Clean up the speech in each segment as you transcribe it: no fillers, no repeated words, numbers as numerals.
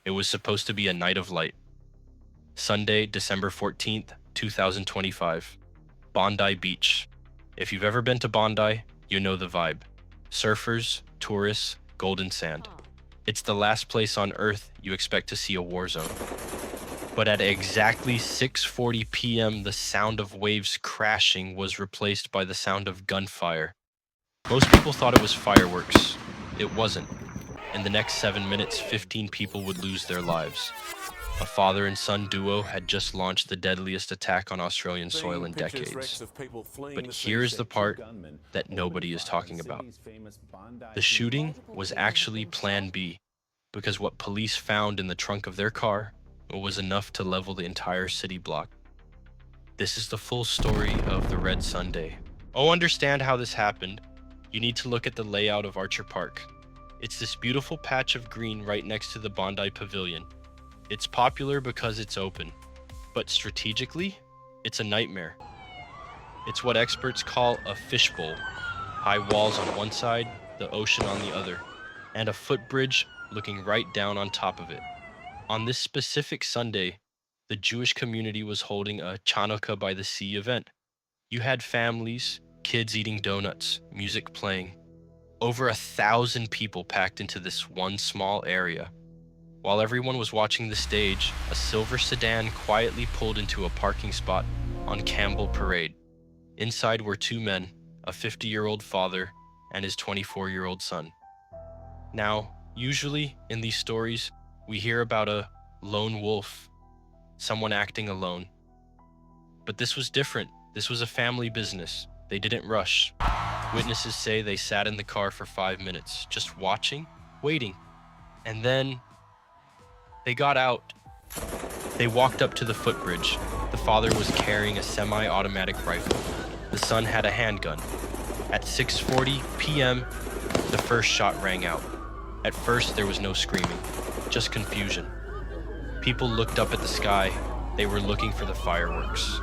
It was supposed to be a night of light. Sunday, December 14th, 2025. Bondi Beach. If you've ever been to Bondi, you know the vibe. Surfers, tourists, golden sand. It's the last place on Earth you expect to see a war zone. But at exactly 6:40 p.m., the sound of waves crashing was replaced by the sound of gunfire. Most people thought it was fireworks. It wasn't. In the next 7 minutes, 15 people would lose their lives. A father and son duo had just launched the deadliest attack on Australian soil in decades. But here's the part that nobody is talking about. The shooting was actually Plan B, because what police found in the trunk of their car was enough to level the entire city block. This is the full story of the Red Sunday. To understand how this happened, you need to look at the layout of Archer Park. It's this beautiful patch of green right next to the Bondi Pavilion. It's popular because it's open, but strategically, it's a nightmare. It's what experts call a fishbowl. High walls on one side, the ocean on the other, and a footbridge looking right down on top of it. On this specific Sunday, the Jewish community was holding a Chanukah by the Sea event. You had families, kids eating donuts, music playing. Over 1,000 people packed into this one small area. While everyone was watching the stage, a silver sedan quietly pulled into a parking spot on Campbell Parade. Inside were two men, a 50-year-old father and his 24-year-old son. Now, usually in these stories, we hear about a lone wolf, someone acting alone. But this was different. This was a family business. They didn't rush. Witnesses say they sat in the car for 5 minutes, just watching, waiting. And then they got out. They walked up to the footbridge. The father was carrying a semi-automatic rifle. The son had a handgun. At 6:40 p.m., the first shot rang out. At first, there was no screaming, just confusion. People looked up at the sky. They were looking for the fireworks.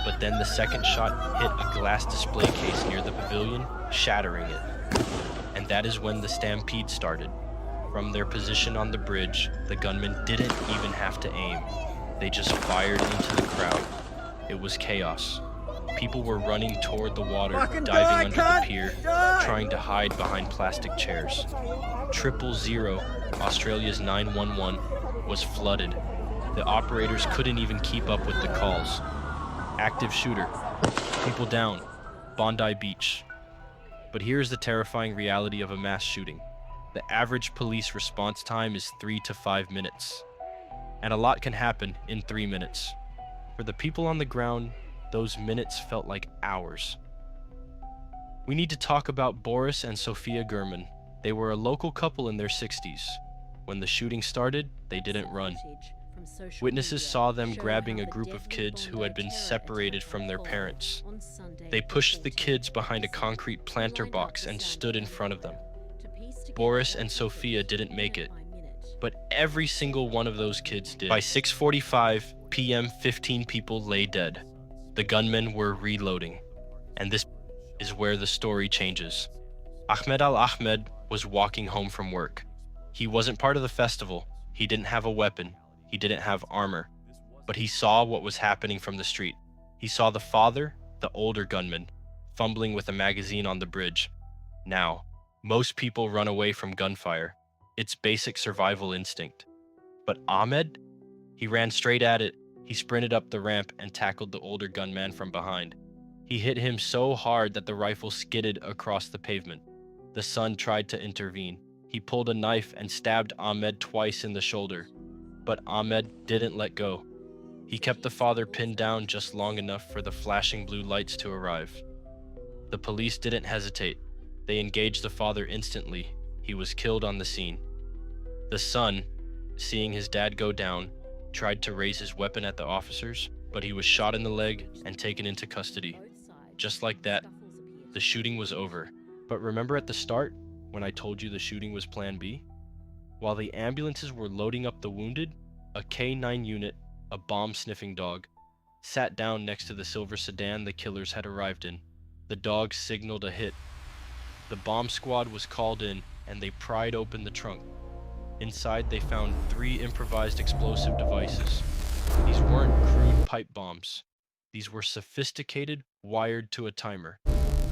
But then the second shot hit a glass display case near the pavilion, shattering it. And that is when the stampede started. From their position on the bridge, the gunmen didn't even have to aim. They just fired into the crowd. It was chaos. People were running toward the water, diving under the pier, trying to hide behind plastic chairs. 000, Australia's 911, was flooded. The operators couldn't even keep up with the calls. Active shooter. People down. Bondi Beach. But here's the terrifying reality of a mass shooting. The average police response time is 3 to 5 minutes. And a lot can happen in 3 minutes. For the people on the ground, those minutes felt like hours. We need to talk about Boris and Sophia Gurman. They were a local couple in their 60s. When the shooting started, they didn't run. Witnesses saw them grabbing a group of kids who had been separated from their parents. They pushed the kids behind a concrete planter box and stood in front of them. Boris and Sophia didn't make it, but every single one of those kids did. By 6:45 p.m., 15 people lay dead. The gunmen were reloading, and this is where the story changes. Ahmed Al-Ahmed was walking home from work. He wasn't part of the festival. He didn't have a weapon. He didn't have armor, but he saw what was happening from the street. He saw the father, the older gunman, fumbling with a magazine on the bridge. Now, most people run away from gunfire. It's basic survival instinct. But Ahmed? He ran straight at it. He sprinted up the ramp and tackled the older gunman from behind. He hit him so hard that the rifle skidded across the pavement. The son tried to intervene. He pulled a knife and stabbed Ahmed twice in the shoulder. But Ahmed didn't let go. He kept the father pinned down just long enough for the flashing blue lights to arrive. The police didn't hesitate. They engaged the father instantly. He was killed on the scene. The son, seeing his dad go down, tried to raise his weapon at the officers, but he was shot in the leg and taken into custody. Just like that, the shooting was over. But remember at the start, when I told you the shooting was Plan B? While the ambulances were loading up the wounded, a K-9 unit, a bomb-sniffing dog, sat down next to the silver sedan the killers had arrived in. The dog signaled a hit. The bomb squad was called in, and they pried open the trunk. Inside, they found 3 improvised explosive devices. These weren't crude pipe bombs. These were sophisticated, wired to a timer.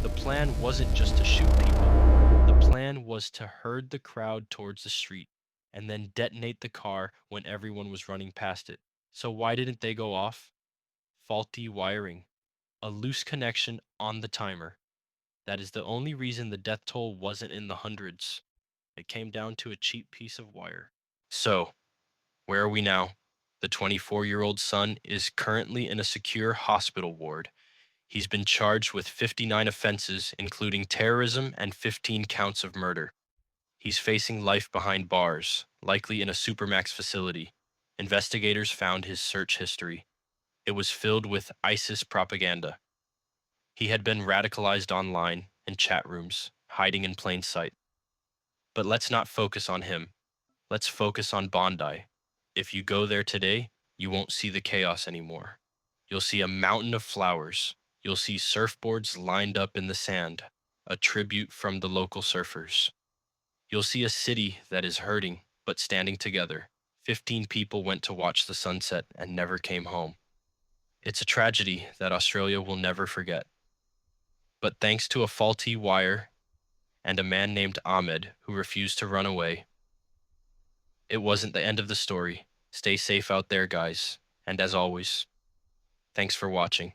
The plan wasn't just to shoot people. The plan was to herd the crowd towards the street and then detonate the car when everyone was running past it. So why didn't they go off? Faulty wiring. A loose connection on the timer. That is the only reason the death toll wasn't in the hundreds. It came down to a cheap piece of wire. So, where are we now? The 24-year-old son is currently in a secure hospital ward. He's been charged with 59 offenses, including terrorism and 15 counts of murder. He's facing life behind bars, likely in a supermax facility. Investigators found his search history. It was filled with ISIS propaganda. He had been radicalized online in chat rooms, hiding in plain sight. But let's not focus on him. Let's focus on Bondi. If you go there today, you won't see the chaos anymore. You'll see a mountain of flowers. You'll see surfboards lined up in the sand, a tribute from the local surfers. You'll see a city that is hurting but standing together. 15 people went to watch the sunset and never came home. It's a tragedy that Australia will never forget. But thanks to a faulty wire and a man named Ahmed who refused to run away, it wasn't the end of the story. Stay safe out there, guys. And as always, thanks for watching.